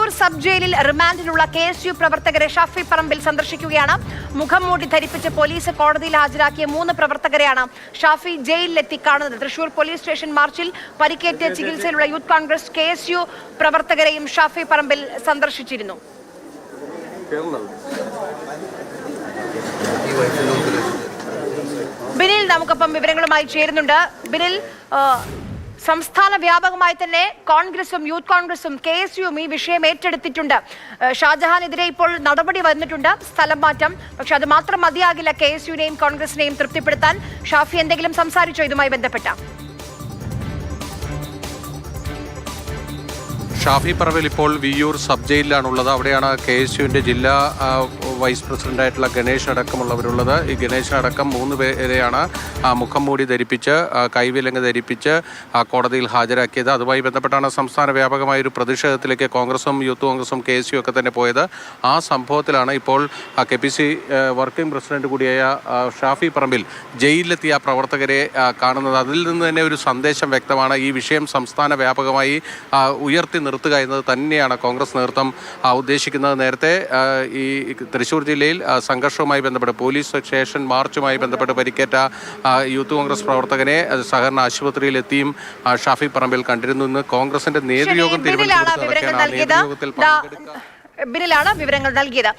Viyyur sub ജയിലിൽ റിമാൻഡിലുള്ള KSU പ്രവർത്തകരെ ഷാഫി പറമ്പിൽ സന്ദർശിക്കുകയാണ്. മുഖം മൂടി ധരിപ്പിച്ച് പോലീസ് കോടതിയിൽ ഹാജരാക്കിയ 3 പ്രവർത്തകരെയാണ് ഷാഫി ജയിലിലെത്തി കാണുന്നത്. തൃശൂർ പോലീസ് സ്റ്റേഷൻ മാർച്ചിൽ പരിക്കേറ്റ് ചികിത്സയിലുള്ള യൂത്ത് കോൺഗ്രസ് KSU പ്രവർത്തകരെയും ഷാഫി പറമ്പിൽ സന്ദർശിച്ചിരുന്നു. ബിനിൽ നമുക്കൊപ്പം വിവരങ്ങളുമായി ചേരുന്നുണ്ട്. ബിനിൽ, സംസ്ഥാന വ്യാപകമായി തന്നെ കോൺഗ്രസും യൂത്ത് കോൺഗ്രസും KSUവും ഈ വിഷയം ഏറ്റെടുത്തിട്ടുണ്ട്. ഷാജഹാനെതിരെ ഇപ്പോൾ നടപടി വന്നിട്ടുണ്ട്, സ്ഥലം മാറ്റം. പക്ഷെ അത് മാത്രം മതിയാകില്ല KSUവിനെയും കോൺഗ്രസിനെയും തൃപ്തിപ്പെടുത്താൻ. ഷാഫി എന്തെങ്കിലും സംസാരിച്ചോ ഇതുമായി ബന്ധപ്പെട്ട? ഷാഫി പറമ്പിൽ ഇപ്പോൾ വിയ്യൂർ സബ് ജയിലിലാണുള്ളത്. അവിടെയാണ് KSUവിൻ്റെ ജില്ലാ വൈസ് പ്രസിഡന്റായിട്ടുള്ള ഗണേഷ് അടക്കമുള്ളവരുള്ളത്. ഈ ഗണേശനടക്കം 3 പേരെയാണ് മുഖം മൂടി ധരിപ്പിച്ച് കൈവിലങ്ങ് ധരിപ്പിച്ച് കോടതിയിൽ ഹാജരാക്കിയത്. അതുമായി ബന്ധപ്പെട്ടാണ് സംസ്ഥാന വ്യാപകമായൊരു പ്രതിഷേധത്തിലേക്ക് കോൺഗ്രസും യൂത്ത് കോൺഗ്രസും KSU ഒക്കെ തന്നെ പോയത്. ആ സംഭവത്തിലാണ് ഇപ്പോൾ KPC വർക്കിംഗ് പ്രസിഡന്റ് കൂടിയായ ഷാഫി പറമ്പിൽ ജയിലിലെത്തിയ പ്രവർത്തകരെ കാണുന്നത്. അതിൽ നിന്ന് തന്നെ ഒരു സന്ദേശം വ്യക്തമാണ്. ഈ വിഷയം സംസ്ഥാന വ്യാപകമായി ഉയർത്തി നിർത്തുക എന്നത് തന്നെയാണ് കോൺഗ്രസ് നേതൃത്വം ഉദ്ദേശിക്കുന്നത്. നേരത്തെ ഈ തൃശ്ശൂർ ജില്ലയിൽ സംഘർഷവുമായി ബന്ധപ്പെട്ട് പോലീസ് സ്റ്റേഷൻ മാർച്ചുമായി ബന്ധപ്പെട്ട് പരിക്കേറ്റ യൂത്ത് കോൺഗ്രസ് പ്രവർത്തകനെ സഹകരണ ആശുപത്രിയിൽ എത്തിയും ഷാഫി പറമ്പിൽ കണ്ടിരുന്നു. ഇന്ന് കോൺഗ്രസിന്റെ നേതൃയോഗം ബിനിലാണ് വിവരങ്ങൾ നൽകിയത്.